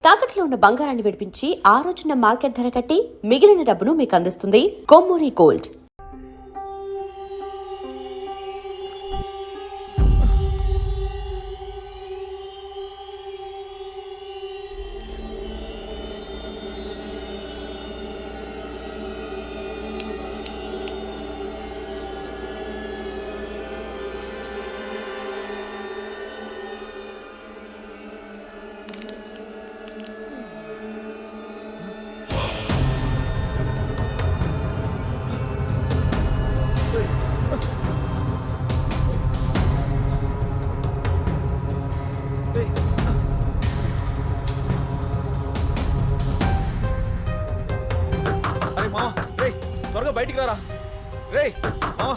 తాకట్లో ఉన్న బంగారాన్ని విడిపించి ఆ రోజున మార్కెట్ ధర కట్టి మిగిలిన డబ్బును మీకు అందిస్తుంది కొమ్మూరి గోల్డ్. త్వరగా బయటికి రారా. రే మావా,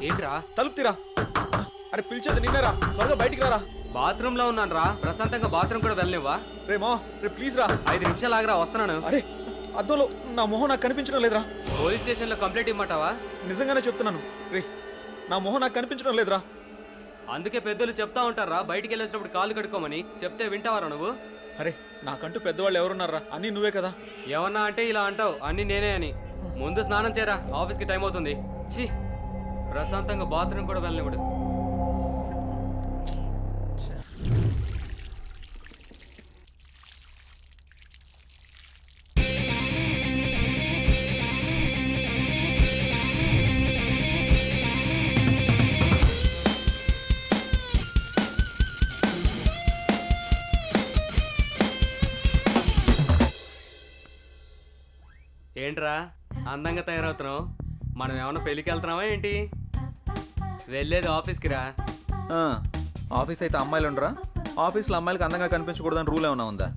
ఏంట్రా? తలుపు తీరా. అరే పిలిచేది నిన్నేరా, త్వరగా బయటికి రారా. బాత్రూమ్ లో ఉన్నాను రా. ప్రశాంతంగా బాత్రూమ్ కూడా వెళ్ళనివ్వా? రే మావా, రే ప్లీజ్ రా. 5 నిమిషాలు ఆగరా, వస్తున్నాను. అరే అద్దంలో నా మొహం నాకు కనిపించడం లేదురా. పోలీస్ స్టేషన్ లో కంప్లైంట్ ఇమ్మంటావా? నిజంగానే చెప్తున్నాను రే, నా మొహం నాకు కనిపించడం లేదురా. అందుకే పెద్దలు చెప్తా ఉంటారా బయటికి వెళ్ళేసినప్పుడు కాళ్ళు కడుక్కోమని. చెప్తే వింటావారా నువ్వు? అరే నాకంటూ పెద్దవాళ్ళు ఎవరున్నారా? అన్నీ నువ్వే కదా. ఏమన్నా అంటే ఇలా అంటావు అన్ని నేనే అని. ముందు స్నానం చేయరా, ఆఫీస్కి టైం అవుతుంది. ఛీ, ప్రశాంతంగా బాత్రూమ్ కూడా వెళ్ళనివ్వడు. ఏంట్రా అందంగా తయారవుతున్నావు? మనం ఏమన్నా పెళ్ళికి వెళ్తున్నావా ఏంటి? వెళ్ళేది ఆఫీస్కి రా. ఆఫీస్ అయితే అమ్మాయిలు ఉండరా? ఆఫీస్లో అమ్మాయిలకి అందంగా కనిపించకూడదని రూల్ ఏమైనా ఉందా?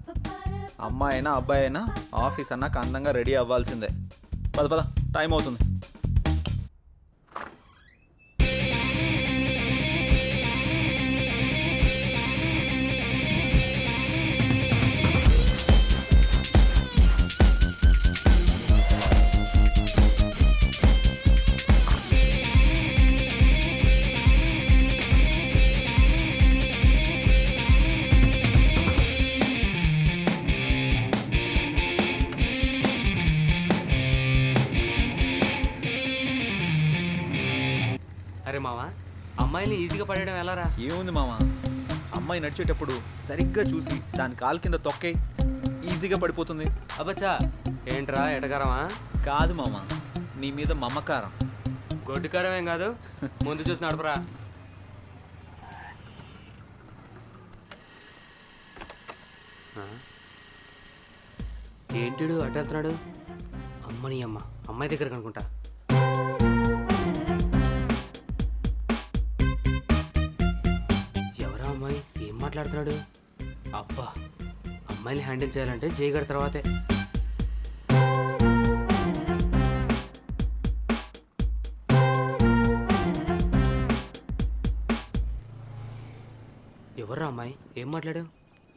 అమ్మాయి అయినా అబ్బాయి అయినా ఆఫీస్ అన్నాక అందంగా రెడీ అవ్వాల్సిందే. పద పద, టైం అవుతుంది. అరే మావా, అమ్మాయిని ఈజీగా పడేయడం ఎలారా? ఏముంది మామ, అమ్మాయి నడిచేటప్పుడు సరిగ్గా చూసి దాని కాలు కింద తొక్కే, ఈజీగా పడిపోతుంది. అబ్బచ్చా, ఏంట్రా ఎటకారమా? కాదు మామ, నీ మీద మమకారం. గొడ్డుకారం ఏం కాదు, ముందు చూసి నడపరా. ఏంటిడు అటు వెళ్తున్నాడు? అమ్మని అమ్మ, అమ్మాయి దగ్గర అనుకుంటా. ఎవరా అమ్మాయి? ఏం మాట్లాడుతున్నాడు? అబ్బా, అమ్మాయిని హ్యాండిల్ చేయాలంటే జయగడ తర్వాతే. ఎవర్రా అమ్మాయి? ఏం మాట్లాడావు?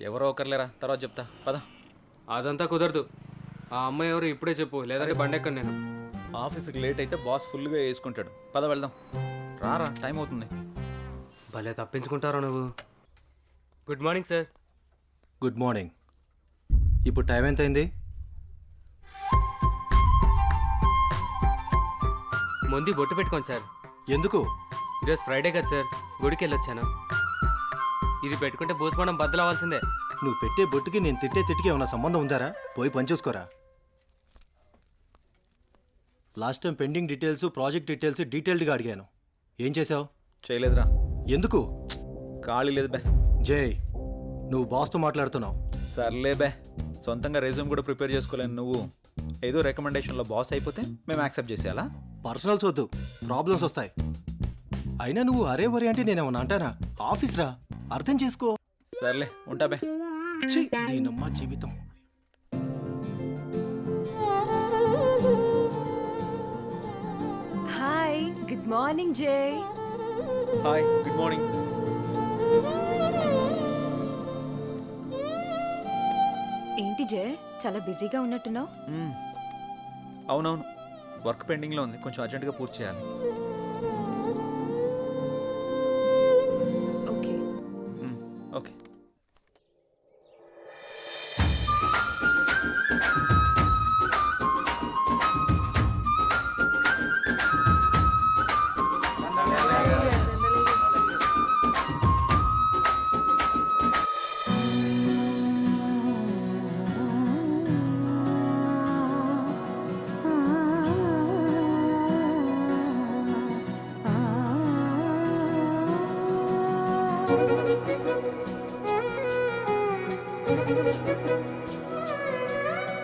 ఎవరో ఒకర్లేరా, తర్వాత చెప్తా పద. అదంతా కుదరదు. ఆ అమ్మాయి ఎవరు ఇప్పుడే చెప్పు, లేదంటే బండెక్కను నేను. ఆఫీస్కి లేట్ అయితే బాస్ ఫుల్గా వేసుకుంటాడు. పద వెళ్దాం. రారా, టైం అవుతుంది. భలే తప్పించుకుంటారా నువ్వు. Good morning sir. Good morning. ఇప్పుడు టైం ఎంత అయింది? ముందు బొట్టు పెట్టుకోండి సార్. ఎందుకు? ఈరోజు ఫ్రైడే కదా సార్, గుడికి వెళ్ళొచ్చాను. ఇది పెట్టుకుంటే భూస్మానం బద్దలు అవ్వాల్సిందే. నువ్వు పెట్టే బొట్టుకి నేను తిట్టే తిట్టికి ఏమైనా సంబంధం ఉందారా? పోయి పని చూసుకోరా. Last time pending details, project details డీటెయిల్డ్గా అడిగాను. ఏం చేసావు? చేయలేదురా. ఎందుకు? ఖాళీ లేదు బే. జై, నువ్వు బాస్తో మాట్లాడుతున్నావు. సర్లే బే, సొంతంగా రెజ్యూమ్ కూడా ప్రిపేర్ చేసుకోలేను. నువ్వు ఏదో రికమెండేషన్లో బాస్ అయిపోతే మేము యాక్సెప్ట్ చేసేయాలా? పర్సనల్స్ వద్దు, ప్రాబ్లమ్స్ వస్తాయి. అయినా నువ్వు అరే వరే అంటే నేనేమన్నా అంటానా? ఆఫీస్ రా, అర్థం చేసుకో. సర్లే, ఉంటా బే. ఛీ, దీనమ్మ జీవితం. హాయ్, గుడ్ మార్నింగ్ జై. Hi, good morning. ఏంటి జై, చాలా బిజీగా ఉన్నట్టున్నావు? అవునవును, వర్క్ పెండింగ్లో ఉంది, కొంచెం అర్జెంటుగా పూర్తి చేయాలి. Okay okay.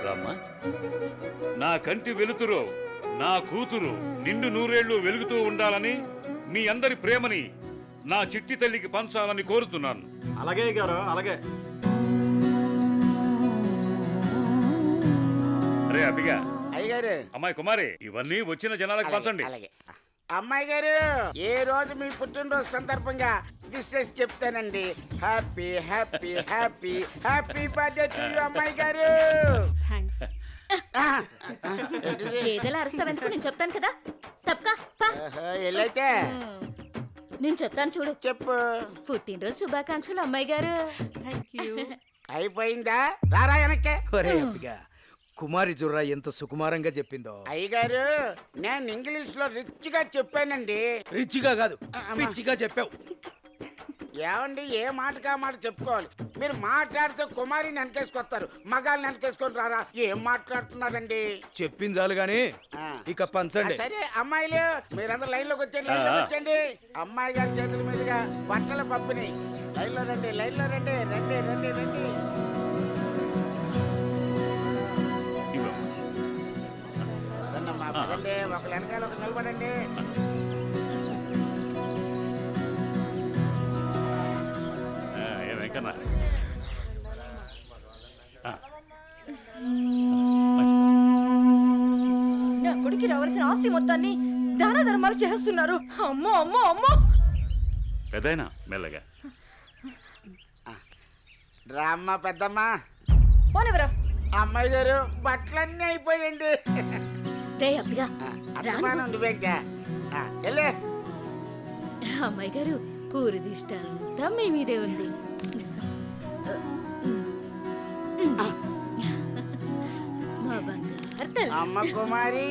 రామ్మా, నా కంటి వెలుతురు, నా కూతురు నిండు నూరేళ్లు వెలుగుతూ ఉండాలని మీ అందరి ప్రేమని నా చిట్టి తల్లికి పంచాలని కోరుతున్నాను. అలాగే గారు, అలాగే. రే అబ్బిగా, అయ్యగారు అమ్మాయి కుమారి, ఇవన్నీ వచ్చిన జనాలకు పంచండి. అలాగే అమ్మాయి గారు, ఏ రోజు మీ పుట్టినరోజు సందర్భంగా విషెస్ చెప్తానండి. Happy happy happy happy birthday to you అమ్మాయి గారు. థ్యాంక్స్. ఏదైనా అరుస్తావెందుకు నేను చెప్తాను కదా. తప్పకా పా. ఎల్లైతే నేను చెప్తాను చూడు. చెప్పు. పుట్టినరోజు శుభాకాంక్షలు అమ్మాయి గారు. Thank you. అయిపోయిందా? రారా వెనక్కే. ఒరే అబ్బిగా, కుమారి జుర్రా ఎంత సుకుమారంగా చెప్పిందో. అయ్యగారు, నేను ఇంగ్లీష్ లో రిచ్ గా చెప్పానండి. రిచిగా కాదు, పిచ్చిగా చెప్పావు. ఏమండి, ఏ మాటకా మాట చెప్పుకోవాలి. మీరు మాట్లాడితే కుమారిని వెనకేసుకొస్తారు, మగాళ్ళని వెనకేసుకొని రారా. ఏం మాట్లాడుతున్నారండి? చెప్పింది చాలు గాని ఆ. ఇక పంచండి. సరే అమ్మాయిలు, మీరందరూ లైన్ లోకి వచ్చండి, లైన్ లోకి వచ్చండి. అమ్మాయి గారి చేతుల మీదుగా బట్టల పంపిణీ. లైన్ లో రండి, లైన్ లో రండి, రండి రండి రండి. పదండమ్మా, పదండి. ఒక వెనకాల ఒక నిలబడండి. ఏ వెంకన్న, నా కొడుకు రావాల్సిన ఆస్తి మొత్తాన్ని దాన ధర్మాలు చేస్తున్నారు. అమ్మో అమ్మో అమ్మో. పెదైనా మెల్లగా. రామ్మ పెద్దమ్మ. పోనెవరా? అమ్మాయి గారు, బట్టలన్నీ అయిపోయండి. రే అబ్బిగా, అర్థమానం నువ్వేంటా? వెళ్ళే. అమ్మాయి గారు, ఊరు దిష్టంతా మీ మీదే ఉంది. మా బంగారు తల్లి. అమ్మ కుమారి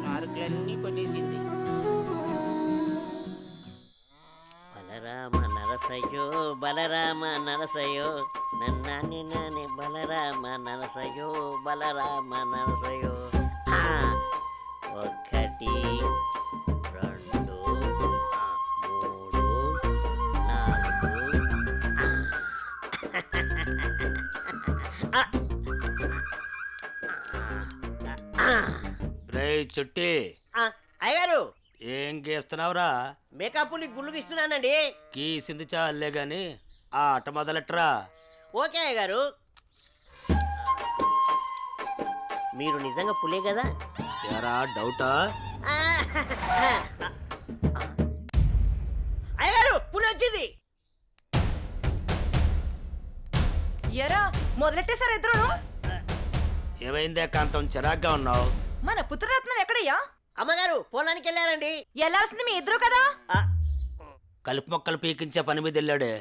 మార్కులన్నీ కొట్టేసింది. బలరామ నరసయో బలరామ నరసయో నన్నాని నాని బలరామ నరసయో బలరామ నరసయో. ఒకటి, రెండు, మూడు, నాలుగు. రే చుట్టి, అయ్యారు ఏం గీస్తున్నావురా? మేకప్ ని గుళ్ళు ఇస్తున్నానండి. గీసింది చాలే గాని ఆ ఆట మొదలెట్రా. ఓకే అయ్యగారు. మీరు నిజంగా పులే కదా? ఎరా డౌటా? అయ్యగారు, పులి వచ్చింది. ఎరా మొదలెట్టేశారు ఇద్దరును. ఏమైందే కాంతం, చిరాగ్గా ఉన్నావు? మన పుత్రరత్నం ఎక్కడయ్యా? అమ్మగారు పొలానికి వెళ్ళారండి. వెళ్ళాల్సింది మీ ఇద్దరు కదా. కలుపు మొక్కలు పీకించే పని మీద వెళ్ళాడే.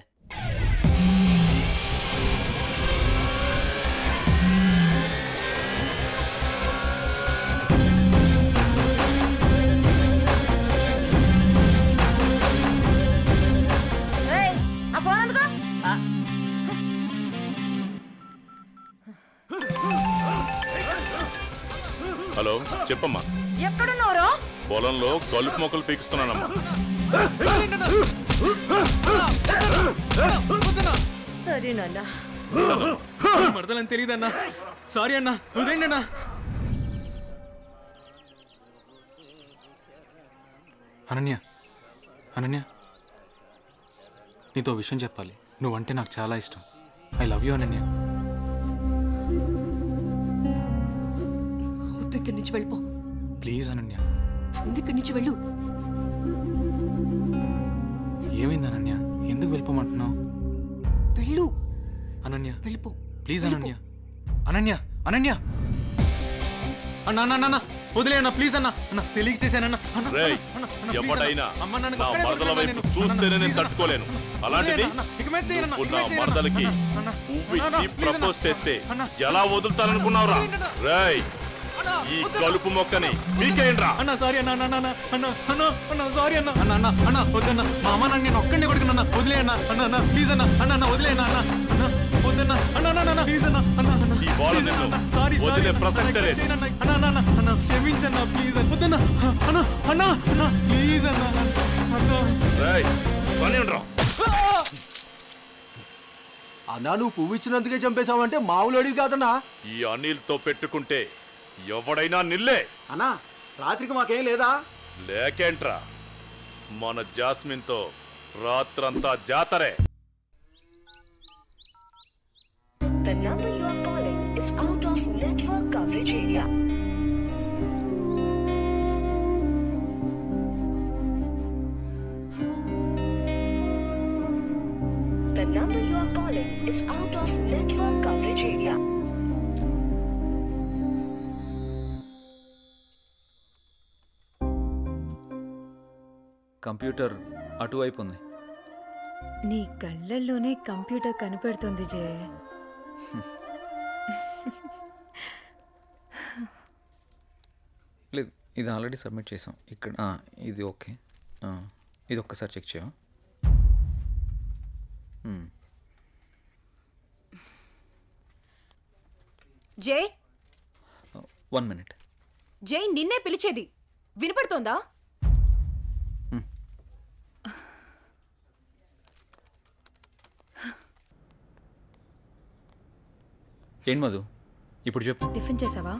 ఏయ్, ఆ ఫోన్ అందుకో. హలో, చెప్పమ్మా. ఎక్కడున్నారో? పొలంలో కలుపు మొక్కలు పీకిస్తున్నానమ్మా. సరే నాన్న. మరదలని తెలియదన్నా. సారీ అన్నా, వదిలేండి అన్నా. అనన్య, అనన్య, నీతో విషయం చెప్పాలి. నువ్వంటే నాకు చాలా ఇష్టం. I love you Ananya. వద్దు, ఇక్కడి నుంచి వెళ్ళిపో. ప్లీజ్ అనన్య. ముందు ఇక్కడి నుంచి వెళ్ళు. ఏమైంది అనన్య? ఎందుకు వెళ్ళిపోమంటున్నావు? వెళ్ళు. అనన్య వెళ్ళిపో. ప్లీజ్ అనన్య. అనన్య, అనన్య. అన్నా అన్న అన్న వదిలే అన్న, ప్లీజ్ అన్న. అన్న తెలియక చేశానన్న. రేయ్, ఎవడైనా నా మరదల వైపు చూస్తేనే నేను తట్టుకోలేను. అలాంటిది నువ్వు నా మరదలకి పువ్వు ఇచ్చి ప్రపోజ్ చేస్తే ఎలా వదులుతాననుకున్నావురా? రేయ్, ఈ కలుపు మొక్కని మీకేంట్రా? అన్న సారీ అన్న, అన్న అన్న అన్న అన్న అన్న సారీ అన్న. అన్న అన్న అన్న వద్దన్న, మా అమ్మ నన్ను నేను ఒక్కడిని కొడుకున్నా. వదిలే అన్న. అన్న అన్న ప్లీజ్ అన్న. అన్న అన్న వదిలే అన్న. అన్న అన్న వద్దన్న. అన్న అన్న అన్న ప్లీజ్ అన్న. అన్న అన్న ఈ బాల నిన్ను సారీ వదిలే ప్రసక్తే లేదు. అన్న అన్న అన్న అన్న క్షమించన్న ప్లీజ్ అన్న. వద్దన్న. అన్న అన్న అన్న ప్లీజ్ అన్న. అన్న రేయ్, పని ఉండరా? అన్నా నువ్వు పువ్వు ఇచ్చినందుకే చంపేశావంటే మామూలు కాదన్నా. ఈ అనిల్తో పెట్టుకుంటే ఎవడైనా నిల్లే. అన్నా రాత్రికి మాకేం లేదా? లేకేంట్రా, మన జాస్మిన్తో రాత్రంతా జాతరే. The number you are calling is out of network coverage area. The number you are calling is out of network coverage area. Computer అటువైపు ఉంది. నీ కళ్ళల్లోనే కంప్యూటర్ కనిపెడుతుంది జే. లేదు, ఇది ఆల్రెడీ సబ్మిట్ చేసాం. ఇక్కడ ఇది ఓకే. ఇది ఒక్కసారి చెక్ చేయవా? జే 1 minute. జై నిన్నే పిలిచేది వినపడుతోందా? ఏం మధు ఇప్పుడు చెప్పు. టిఫిన్ చేసావా?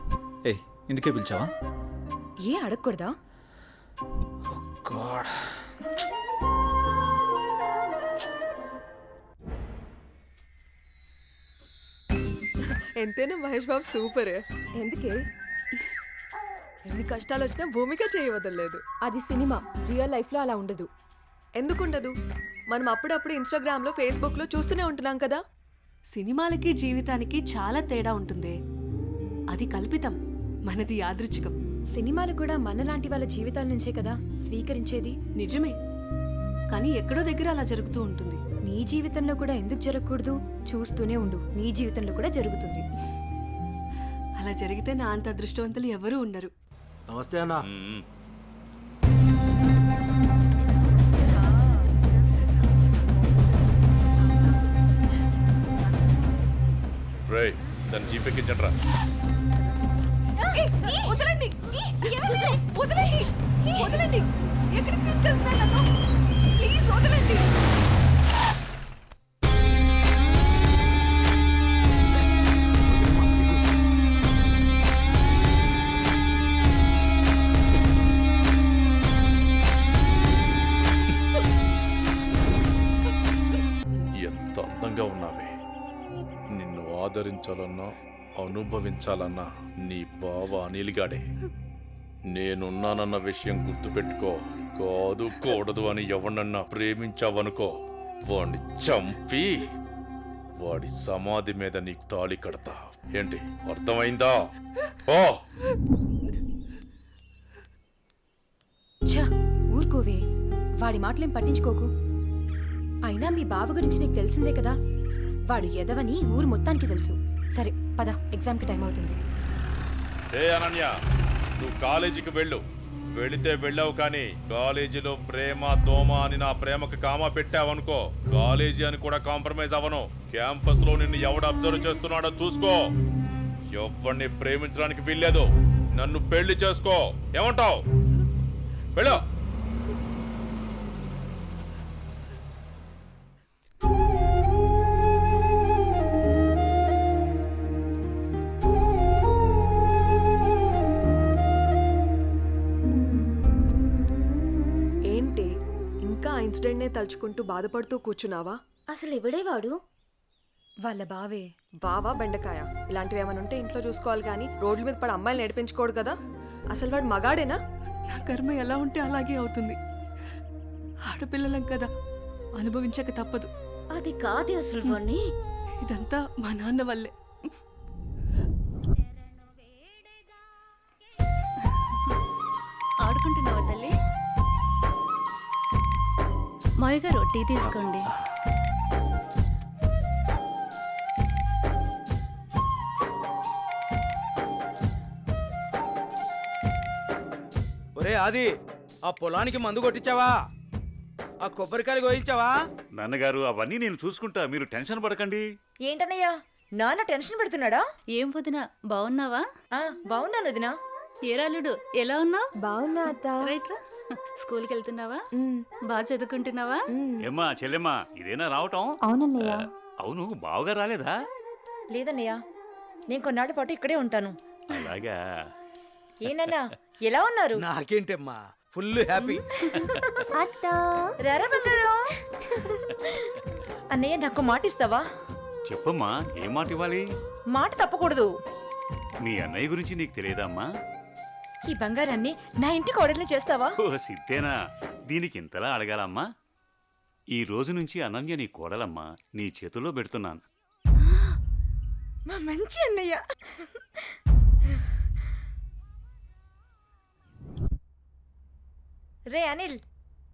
ఇందుకే పిలిచావా? ఏ అడగకూడదా? గాడ్, ఎంతైనా మహేష్ బాబు సూపర్. ఎందుకే ఎన్ని కష్టాలు వచ్చినా భూమిక చేయవదలేదు. అది సినిమా, రియల్ లైఫ్ లో అలా ఉండదు. ఎందుకుండదు? మనం అప్పుడప్పుడు ఇన్స్టాగ్రామ్ లో ఫేస్బుక్ లో చూస్తూనే ఉంటున్నాం కదా. సినిమాలకి జీవితానికి చాలా తేడా ఉంటుంది. అది కల్పితం, మనది యాదృచ్ఛికం. సినిమాలు కూడా మనలాంటి వాళ్ళ జీవితాల నుంచే కదా స్వీకరించేది. నిజమే, కానీ ఎక్కడో దగ్గర అలా జరుగుతూ ఉంటుంది. నీ జీవితంలో కూడా ఎందుకు జరగకూడదు? చూస్తూనే ఉండు, నీ జీవితంలో కూడా జరుగుతుంది. అలా జరిగితే నా అంత అదృష్టవంతులు ఎవరూ ఉండరు. నమస్తే అన్నా. రే, దాన్ని జీపెక్కించండి రా. వదలండి, వదలండి, వదలండి. ఎక్కడికి తీసుకెళ్తున్నారు నన్ను? ప్లీజ్ వదలండి. ఎంత అందంగా ఉన్నావే. నిన్ను ఆదరించాలన్నా అనుభవించాలన్నా నీ బావ అనిల్గాడే. నేనున్నానన్న విషయం గుర్తుపెట్టుకో. కాదు కూడదు అని ఎవరినన్నా ప్రేమించావనుకో, వాడిని చంపి వాడి సమాధి మీద నీకు తాళి కడతా. ఏంటి, అర్థమైందా? ఓ ఛ, ఊరుకోవే. వాడి మాటలేం పట్టించుకోకు. అయినా మీ బావ గురించి నీకు తెలిసిందే కదా. వాడు ఎదవని ఊరు మొత్తానికి తెలుసు. సరే పద, ఎగ్జామ్కి టైం అవుతుంది. ఏ అనన్య, నువ్వు కాలేజీకి వెళ్ళు. వెళితే వెళ్ళావు, కానీ కాలేజీలో ప్రేమ దోమ అని నా ప్రేమకు కామా పెట్టావనుకో, కాలేజీ అని కూడా కాంప్రమైజ్ అవ్వను. క్యాంపస్ లో నిన్ను ఎవడు అబ్జర్వ్ చేస్తున్నాడో చూసుకో. ఎవరిని ప్రేమించడానికి వీల్లేదు. నన్ను పెళ్లి చేసుకో. ఏమంటావు? వెళ్ళు. ఏంటి ఇంకా ఇన్సిడెంట్ నే తలుచుకుంటూ బాధపడుతూ కూర్చున్నావా? అసలు ఎవడే వాడు? వాళ్ళ బావే. బావా బెండకాయ ఇలాంటివి ఏమైనా ఉంటే ఇంట్లో చూసుకోవాలి, కానీ రోడ్ల మీద పడి అమ్మాయిలు నడిపించుకోడు కదా. అసలు వాడు మగాడేనా? నా కర్మ ఎలా ఉంటే అలాగే అవుతుంది. ఆడపిల్లలం కదా, అనుభవించక తప్పదు. అది కాదు అసలు వాణ్ణి. ఇదంతా మా నాన్న వల్లే. ఆడుకుంటున్నావా తల్లి? మావి గారు టీ తీసుకోండి. ఒరే ఆది, ఆ పొలానికి మందు కొట్టించావా? ఆ కొబ్బరికాయలు కోయించావా? నాన్నగారు, అవన్నీ నేను చూసుకుంటా, మీరు టెన్షన్ పడకండి. ఏంటన్నయ్యా, నాన్న టెన్షన్ పెడుతున్నాడా? ఏం వదినా, బాగున్నావా? బాగున్నాను వదినా. ఏరాలుడు, ఎలా ఉన్నావు? బాగున్నా అత్త. రైట్ రా. స్కూల్కి వెళ్తున్నావా? బాగా చదువుకుంటున్నావా? ఏమ్మా చెల్లెమ్మా, ఇదేనా రావటం? అవునన్నయ్య. అవును బావగా రాలేదా? లేదన్నయ్య, నేను కొన్నాళ్ళ పాటు ఇక్కడే ఉంటాను. అలాగా. ఏనన్నా ఎలా ఉన్నారు? నాకేంటమ్మా, ఫుల్ హ్యాపీ. రారా బంగారం. అన్నయ్య నాకు మాట ఇస్తావా? చెప్పమ్మా, ఏం మాట ఇవ్వాలి? మాట తప్పకూడదు. మీ అన్నయ్య గురించి నీకు తెలియదమ్మా? ఈ బంగారాన్ని నా ఇంటికి ఆర్డర్లు చేస్తావా? ఓ సిద్ధేనా, దీనికి ఇంతలా అడగాలమ్మా? ఈ రోజు నుంచి అనన్య నీ కోడలమ్మా, నీ చేతుల్లో పెడుతున్నాను. మా మంచి అన్నయ్య. రే అనిల్,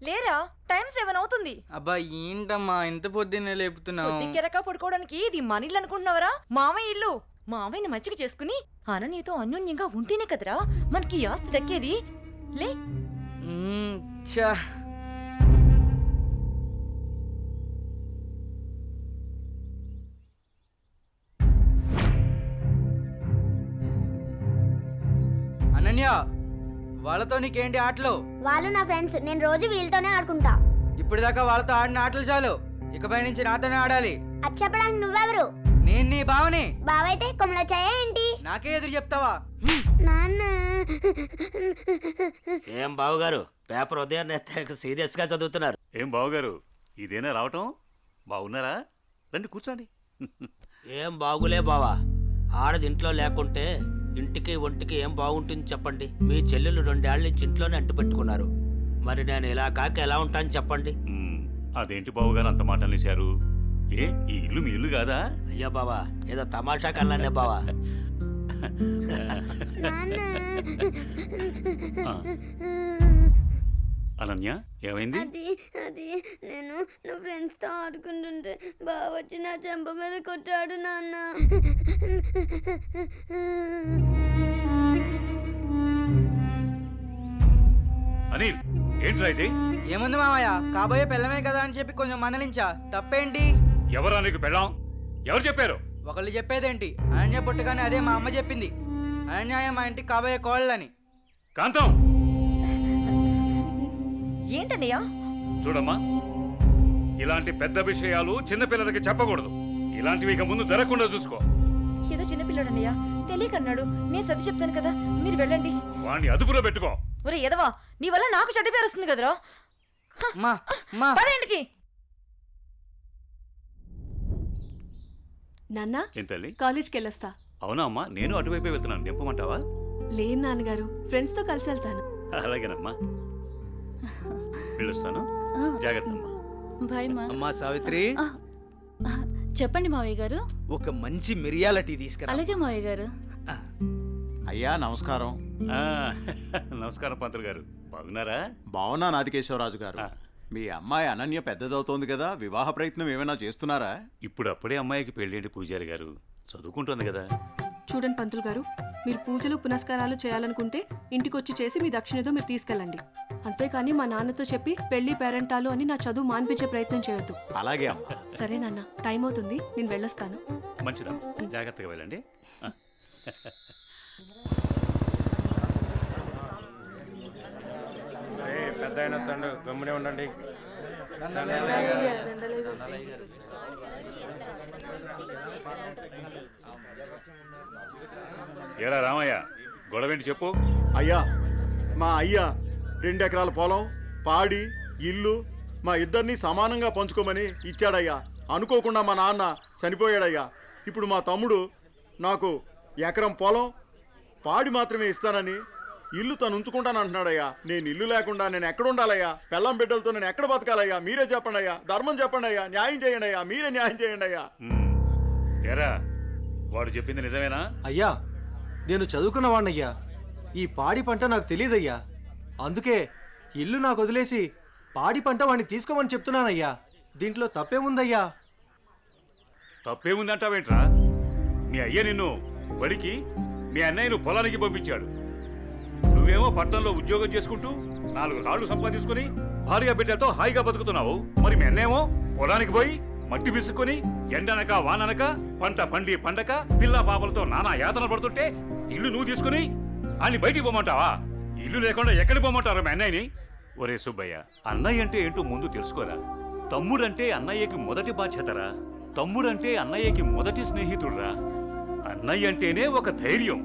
లేరా, టైం 7 అవుతుంది. అబ్బా ఏంటమ్మా ఇంత పొద్దున్నే లేపుతున్నావు? పొద్దుకెరక పడుకోవడానికి ఇది మన ఇల్లు అనుకుంటున్నావరా? మామయ్య ఇల్లు. మామయ్యని మంచిగా చేసుకుని అనన్యతో అన్యోన్యంగా ఉంటేనే కదరా మనకి ఈ ఆస్తి దక్కేది. లే. ఛా. అనన్య, వాళ్ళతో నీకేంటి ఆటలు? వాళ్ళు నా ఫ్రెండ్స్, నేను రోజు వీళ్ళతోనే ఆడుకుంటా. ఇప్పటిదాకా వాళ్ళతో ఆడిన ఆటలు చాలు, ఇకపై నుంచి నాతోనే ఆడాలి. అది చెప్పడానికి నువ్వెవరు? నేను నీ బావని. బావైతే కొమ్మల చాయ ఏంటి? నాకే ఎదురు చెప్తావా? నాన్న. ఏం బావగారు, పేపర్ ఉదయాన్నే సీరియస్ గా చదువుతున్నారు. ఏం బావగారు, ఇదేనా రావటం? బాగున్నారా? రండి కూర్చోండి. ఏం బాగులే బావా, ఆడది ఇంట్లో లేకుంటే ఇంటికి ఒంటికి ఏం బాగుంటుంది చెప్పండి. మీ చెల్లెలు 2 ఏళ్ల నుంచి ఇంట్లోనే అంటు పెట్టుకున్నారు. మరి నేను ఇలా కాక ఎలా ఉంటాను చెప్పండి. అదేంటి బావగారు అంత మాట అనేశారు? ఏ, ఈ ఇల్లు మీ ఇల్లు కాదా? అయ్యో బావా, ఏదో తమాషా కల్లానే బావా. అనన్య, ఏమైంది? అది నేను నా ఫ్రెండ్స్ తో ఆడుకుంటుంటే బావ వచ్చి నా చెంప మీద కొట్టాడు నాన్న. అనిల్, ఏంట్రా ఇది? ఏముంది మామయ్య, కాబోయే పెళ్ళమే కదా అని చెప్పి కొంచెం మందలించా. తప్పేంటి? ఎవరా నీకు పెళ్ళాం? ఎవరు చెప్పారు? ఒకళ్ళు చెప్పేదేంటి, అనన్య పుట్టగానే అదే మా అమ్మ చెప్పింది. అనన్య మా ఇంటికి కాబోయే కోళ్ళని. కాంతం, ఏంటన్నయ్యా? చూడమ్మా, ఇలాంటి పెద్ద విషయాలు చిన్నపిల్లలకి చెప్పకూడదు. ఇలాంటివి ఇక ముందు జరగకుండా చూసుకో. ఏదో చిన్నపిల్లడన్నయ్యా, తెలియకన్నాడు. నేను సర్ది చెప్తాను కదా, మీరు వెళ్ళండి. వాణ్ణి అదుపులో పెట్టుకో. ఒరే ఎదవా, నీ వల్ల నాకు చెడ్డ పేరు వస్తుంది కదరా. పదేంటికి నాన్న, ఏంటల్లి? కాలేజ్కి వెళ్ళొస్తా. అవునా అమ్మా, నేను అటువైపే వెళ్తున్నాను. నింపమంటావా? లేదు నాన్నగారు, ఫ్రెండ్స్ తో కలిసి వెళ్తాను. అలాగేనమ్మా, పిలుస్తాను. జాగ్రత్త అమ్మా. బాయ్ మా. అమ్మా సావిత్రి, చెప్పండి మావయ్య గారు. ఒక మంచి మిరియాల టీ తీసుకురా. అలాగే మావయ్య గారు. అయ్యా నమస్కారం. నమస్కారం పంతులు గారు, బాగున్నారా? బాగున్నా నాదికేశ్వరరాజు గారు. మీ అమ్మాయి అనన్య పెద్దదవుతోంది కదా, వివాహ ప్రయత్నం ఏమైనా చేస్తున్నారా? ఇప్పుడు అప్పుడే అమ్మాయికి పెళ్ళేంటి పూజారి గారు, చదువుకుంటుంది కదా. చూడండి పంతులు గారు, మీరు పూజలు పునస్కారాలు చేయాలనుకుంటే ఇంటికొచ్చి చేసి మీ దక్షిణతో మీరు తీసుకెళ్ళండి. అంతేకాని మా నాన్నతో చెప్పి పెళ్లి పేరెంటాలు అని నా చదువు మాన్పించే ప్రయత్నం చేయొద్దు. అలాగే అమ్మా. సరే నాన్న, టైం అవుతుంది, నేను వెళ్ళొస్తాను. మంచిదమ్మా, జాగ్రత్తగా వెళ్ళండి. పెద్ద అయిన తండ్రి గమ్మునే ఉండండి. ఏరా రామయ్య, గొడవేంటి చెప్పు. అయ్యా, మా అయ్యా 2 ఎకరాల పొలం, పాడి, ఇల్లు మా ఇద్దరిని సమానంగా పంచుకోమని ఇచ్చాడయ్యా. అనుకోకుండా మా నాన్న చనిపోయాడయ్యా. ఇప్పుడు మా తమ్ముడు నాకు ఎకరం పొలం, పాడి మాత్రమే ఇస్తానని, ఇల్లు తను ఉంచుకుంటానంటున్నాడయ్యా. నేను ఇల్లు లేకుండా నేను ఎక్కడ ఉండాలయ్యా? పెళ్ళం బిడ్డలతో నేను ఎక్కడ బతకాలయ్యా? మీరే చెప్పండి అయ్యా, ధర్మం చెప్పండి అయ్యా, న్యాయం చేయండి అయ్యా, మీరే న్యాయం చేయండి అయ్యా. ఏరా, వాడు చెప్పింది నిజమేనా? అయ్యా, నేను చదువుకున్న వాణ్ణయ్యా. ఈ పాడి పంట నాకు తెలియదయ్యా. అందుకే ఇల్లు నాకు వదిలేసి పాడి పంట వాడిని తీసుకోమని చెప్తున్నానయ్యా. దీంట్లో తప్పేముందయ్యా? తప్పేముందంటావేంట్రా? మీ అయ్య నిన్ను బడికి, మీ అన్నయ్యను పొలానికి పంపించాడు. నువ్వేమో పట్టణంలో ఉద్యోగం చేసుకుంటూ 4 కాళ్ళు సంపాదించుకుని భార్య బిడ్డలతో హాయిగా బతుకుతున్నావు. మరి మీ అన్నేమో పొలానికి పోయి మట్టి విసుక్కుని ఎండనక వాననక పంట పండి పండక పిల్ల పాపలతో నానా యాతన పడుతుంటే ఇల్లు నువ్వు తీసుకుని అని బయటికి పోమంటావా? ఇల్లు లేకుండా ఎక్కడికి పోమంటారు మీ అన్నయ్యని? ఒరే సుబ్బయ్య, అన్నయ్య అంటే ఏంటో ముందు తెలుసుకోరా. తమ్ముడంటే అన్నయ్యకి మొదటి బాధ్యతరా. తమ్ముడంటే అన్నయ్యకి మొదటి స్నేహితుడురా. అన్నయ్య అంటేనే ఒక ధైర్యం.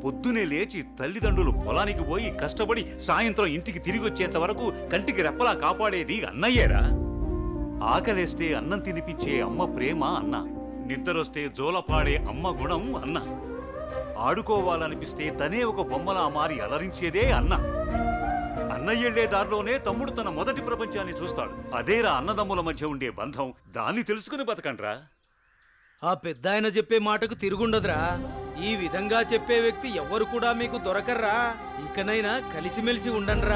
పొద్దునే లేచి తల్లిదండ్రులు పొలానికి పోయి కష్టపడి సాయంత్రం ఇంటికి తిరిగి వచ్చేంత వరకు కంటికి రెప్పలా కాపాడేది అన్నయ్యేరా. ఆకలేస్తే అన్నం తినిపించే అమ్మ ప్రేమ అన్న, నిద్రొస్తే జోలపాడే అమ్మ గుణం అన్న, ఆడుకోవాలనిపిస్తే తనే ఒక బొమ్మలా మారి అలరించేదే అన్న. అన్నయ్యెళ్లే దారిలోనే తమ్ముడు తన మొదటి ప్రపంచాన్ని చూస్తాడు. అదేరా అన్నదమ్ముల మధ్య ఉండే బంధం. దాన్ని తెలుసుకుని బతకండ్రా. ఆ పెద్ద ఆయన చెప్పే మాటకు తిరుగుండదురా. ఈ విధంగా చెప్పే వ్యక్తి ఎవ్వరు కూడా మీకు దొరకర్రా. ఇకనైనా కలిసిమెలిసి ఉండండిరా.